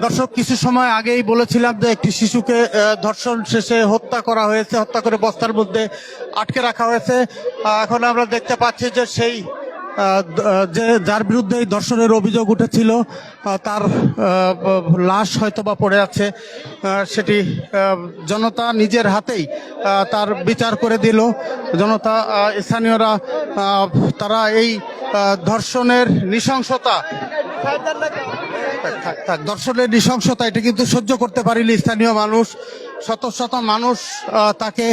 দর্শক, কিছু সময় আগেই বলেছিলাম যে একটি শিশুকে ধর্ষণ শেষে হত্যা করা হয়েছে, হত্যা করে বস্তার মধ্যে আটকে রাখা হয়েছে। এখন আমরা দেখতে পাচ্ছি যে সেই যে যার বিরুদ্ধে এই ধর্ষণের অভিযোগ উঠেছিল তার লাশ হয়তো বা পড়ে আছে। সেটি জনতা নিজের হাতেই তার বিচার করে দিল। জনতা, স্থানীয়রা তারা এই ধর্ষণের নৃশংসতা ধর্ষণের নৃশংসতা এটা কিন্তু সহ্য করতে পারেনি স্থানীয় মানুষ। শত শত মানুষ তাকে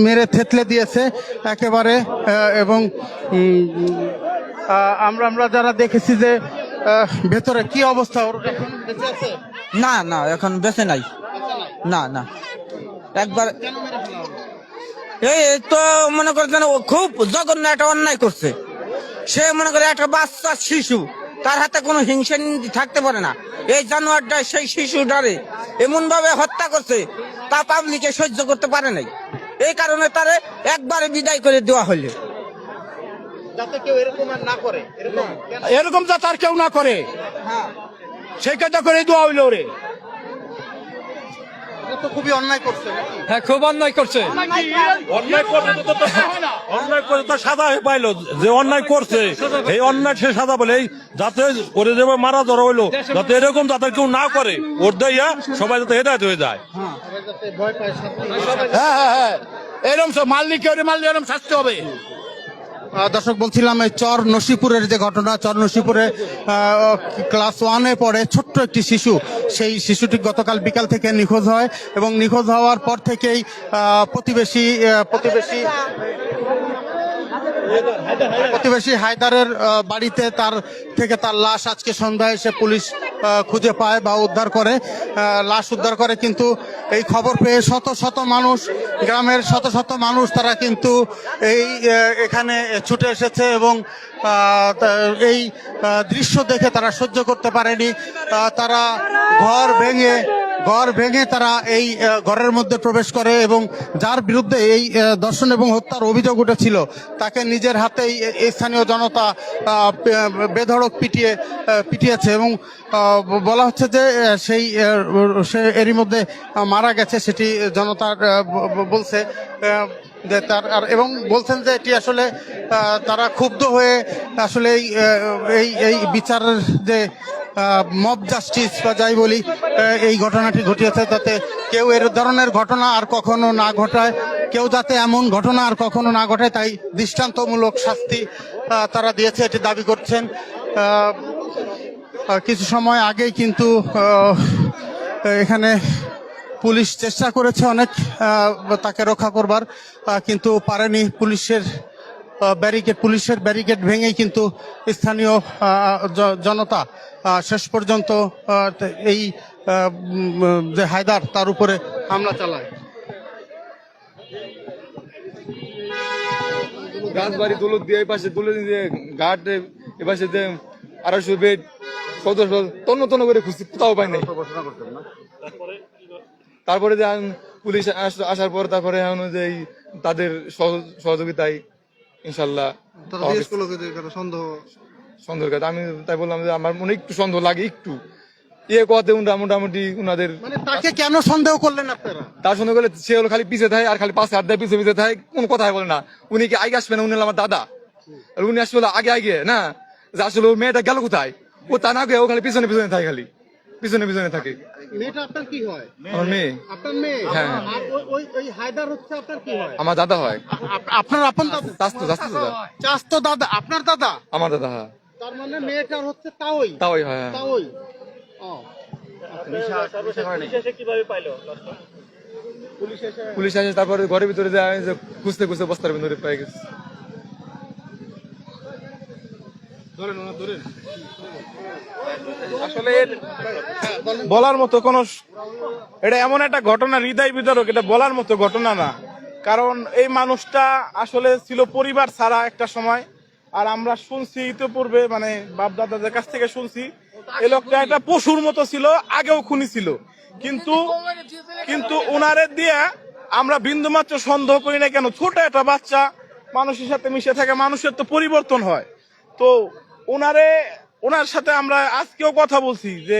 মেরে থেতলে দিয়েছে একেবারে। এবং আমরা যারা দেখেছি যে ভেতরে কি অবস্থা, ওর এখন বেঁচে আছে? না না, এখন বেঁচে নাই। না না, একবার এই তো মনে করছেন ও খুব জঘন্য একটা অন্যায় করছে। সে মনে করে একটা বাচ্চা শিশু, তার হাতে কোনো হিংসা থাকতে পারে না। এই জানোয়ারটা সেই শিশুটারে এমন ভাবে হত্যা করছে, তা পাবলিকে সহ্য করতে পারে নাই। এই কারণে তারে একবারে বিদায় করে দেওয়া হলো, যাতে কেউ এরকম আর না করে। এরকম যাতে আর কেউ না করে, সেই কাজটা করে দেওয়া হইলো রে। তো খুবই অন্যায় করছে। হ্যাঁ, খুব অন্যায় করছে। অন্যায় করে তো সাজা পাইলো, যে অন্যায় করছে এই অন্যায় সে সাজা বলে যাতে করে দেবে মারা ধরা হইলো, যাতে এরকম যাতে কেউ না করে, ওর দেয়া সবাই যাতে হেদায়ত হয়ে যায়। হ্যাঁ হ্যাঁ হ্যাঁ, এরকম সব মালিক এরকম শাস্তি হবে। দর্শক, বলছিলাম এই চর নসিপুরের যে ঘটনা, চর নসিপুরে ক্লাস 1-এ পড়ে ছোট্ট একটি শিশু, সেই শিশুটি গতকাল বিকাল থেকে নিখোঁজ হয় এবং নিখোঁজ হওয়ার পর থেকেই প্রতিবেশী হায়দারের বাড়িতে তার লাশ আজকে সন্ধ্যায় এসে পুলিশ খুঁজে পায় বা উদ্ধার করে, লাশ উদ্ধার করে। কিন্তু এই খবর পেয়ে শত শত মানুষ, গ্রামের শত শত মানুষ তারা কিন্তু এখানে ছুটে এসেছে এবং এই দৃশ্য দেখে তারা সহ্য করতে পারেনি। তারা ঘর ভেঙে তারা এই ঘরের মধ্যে প্রবেশ করে এবং যার বিরুদ্ধে এই ধর্ষণ এবং হত্যার অভিযোগ উঠেছিল তাকে নিজের হাতেই স্থানীয় জনতা বেধড়ক পিটিয়েছে এবং বলা হচ্ছে যে সে এরই মধ্যে মারা গেছে, সেটি জনতা বলছে। এবং বলছেন যে এটি আসলে তারা ক্ষুব্ধ হয়ে আসলে এই বিচারের যে মব জাস্টিস বা যাই বলি, এই ঘটনাটি ঘটিয়েছে, যাতে কেউ এর ধরনের ঘটনা আর কখনো না ঘটায়, কেউ যাতে এমন ঘটনা আর কখনো না ঘটায়, তাই দৃষ্টান্তমূলক শাস্তি তারা দিয়েছে, এটি দাবি করছেন। কিছু সময় আগেই কিন্তু এখানে পুলিশ চেষ্টা করেছে অনেক তাকে রক্ষা করবার, কিন্তু পারেনি। পুলিশের ব্যারিকেড ভেঙেই কিন্তু স্থানীয় জনতা শেষ পর্যন্ত এই যে হায়দার তার উপরে হামলা চালায়। গাছবাড়ি দৌলত দিয়ে এই পাশে তুলে দিয়ে ঘাট এ পাশে যে 250 বেড 1400 তন্ন করে খুঁজছি, কোথাও পাই নাই। তারপরে যে পুলিশ আসার পর তারপরে যে তাদের সহযোগিতায় ইনশাল্লাহ সন্দেহ। আমি তাই বললাম যে আমার মনে একটু সন্দেহ লাগে, একটু কথা মোটামুটি উনাদের। তাকে কেন সন্দেহ করলেন আপনারা? তার সন্দেহ করলে সে হলো খালি পিছিয়ে থাকে আর খালি পাশে হাত দেয়, পিছিয়ে থাকে, কোন কথাই বলে না। উনি কি আগে আসবে না? উনি আমার দাদা, আর উনি আসলে আগে না, যে আসলে ওর মেয়েটা গেল কোথায়, ও তা না গিয়ে ও খালি পিছনে থাকে, খালি পিছনে থাকে। মেয়েটা আপনার কি হয়? আমার মেয়ে। আপনার মেয়ে? হ্যাঁ। ওই হায়দার হচ্ছে আপনার কি হয়? আমার দাদা হয়। আপনার আপন দাদা? চাস্তো দাদা? আপনার দাদা? আমার দাদা। হ্যাঁ। তার মানে মেয়েটার হচ্ছে তাওই হয়। তাওই। পুলিশ আসে, তারপরে ঘরের ভিতরে যায় খুঁজতে বস্তার ভিতরে পেয়ে গেছে। আসলে বলার মতো কোন, এটা এমন একটা ঘটনা হৃদয় বিদারক, এটা বলার মতো ঘটনা না। কারণ এই মানুষটা আসলে ছিল পরিবার ছাড়া একটা সময়। আর আমরা শুনছি ইতিপূর্বে, মানে বাপ দাদাদের কাছ থেকে শুনছি, এই লোকটা একটা পশুর মতো ছিল, আগেও খুনি ছিল। কিন্তু ওনারে দিয়ে আমরা বিন্দুমাত্র সন্দেহ করি না। কেন? ছোট একটা বাচ্চা মানুষের সাথে মিশে থাকে, মানুষের তো পরিবর্তন হয়। তো ওনার সাথে আমরা আজকেও কথা বলছি যে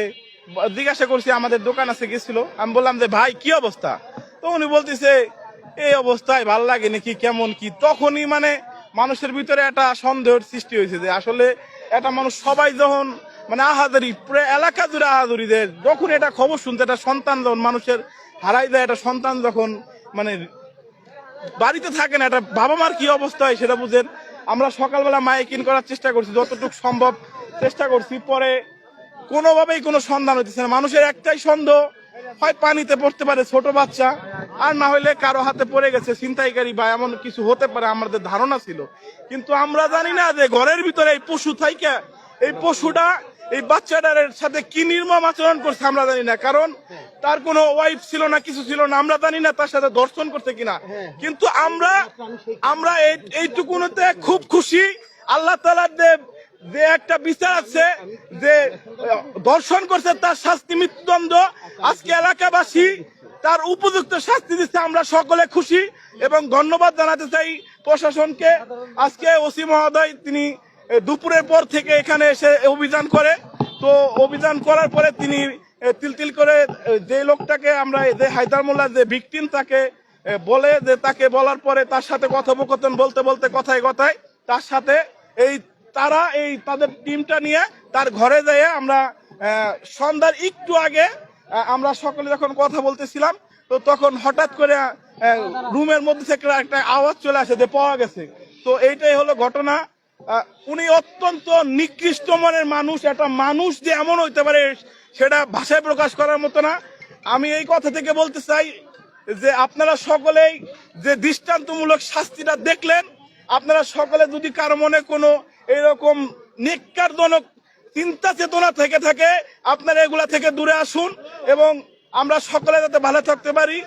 জিজ্ঞাসা করছি, আমাদের দোকান আছে গেছিল, আমি বললাম যে ভাই কি অবস্থা, তো উনি বলতেছে এই অবস্থায় ভাল লাগে নাকি কেমন কি। তখনই মানে মানুষের ভিতরে একটা সন্দেহের সৃষ্টি হয়েছে যে আসলে একটা মানুষ সবাই যখন মানে আহাজারি পুরো এলাকা জুড়ে আহাজারি দেয়, যখন এটা খবর শুনতে একটা সন্তান যখন মানুষের হারাই যায়, একটা সন্তান যখন মানে বাড়িতে থাকে না, একটা বাবা মার কি অবস্থা হয় সেটা বুঝেন। আমরা সকালবেলা মাইকিং করার চেষ্টা করছি, যতটুকু সম্ভব চেষ্টা করছি, পরে কোনোভাবেই কোনো সন্ধান হইতেছে না। মানুষের একটাই সন্দেহ, হয় পানিতে পড়তে পারে ছোট বাচ্চা, আর না হলে কারো হাতে পড়ে গেছে ছিনতাইকারী বা এমন কিছু হতে পারে, আমাদের ধারণা ছিল। কিন্তু আমরা জানি না যে ঘরের ভিতরে এই পশু থাইকা এই পশুটা এই বাচ্চাটার সাথে কি নির্মম আচরণ করছে আমরা জানি না, কারণ তার কোনো ওয়াইফ ছিল না, কিছু ছিল না, আমরা জানি না তার সাথে দর্শন করছে কিনা। কিন্তু আমরা এইটুকুনতে খুব খুশি, আল্লাহ তাআলার যে একটা বিচার আছে যে দর্শন করছে তার শাস্তি মৃত্যুদণ্ড, আজকে এলাকাবাসী তার উপযুক্ত শাস্তি দিচ্ছে, আমরা সকলে খুশি এবং ধন্যবাদ জানাতে চাই প্রশাসনকে। আজকে ওসি মহোদয় তিনি দুপুরের পর থেকে এখানে এসে অভিযান করে, তো অভিযান করার পরে তিনি তিল করে যে লোকটাকে আমরা যে হায়দার মোল্লা যে ভিকটিম তাকে বলে, যে তাকে বলার পরে তার সাথে কথোপকথন বলতে বলতে কথায় কথায় তার সাথে তাদের টিমটা নিয়ে তার ঘরে যেয়ে আমরা সন্ধ্যার একটু আগে আমরা সকলে যখন কথা বলতেছিলাম, তো তখন হঠাৎ করে রুমের মধ্যে থেকে একটা আওয়াজ চলে আসে যে পাওয়া গেছে। তো এইটাই হলো ঘটনা। উনি অত্যন্ত নিকৃষ্ট মনের মানুষ, একটা মানুষ যে এমন হইতে পারে সেটা ভাষায় প্রকাশ করার মতো না। আমি এই কথা থেকে বলতে চাই যে আপনারা সকলেই যে দৃষ্টান্তমূলক শাস্তিটা দেখলেন, আপনারা সকলে যদি কারো মনে কোনো এরকম নিকারজনক চিন্তা চেতনা থেকে থাকে, আপনারা এগুলা থেকে দূরে আসুন এবং আমরা সকলে যাতে ভালো থাকতে পারি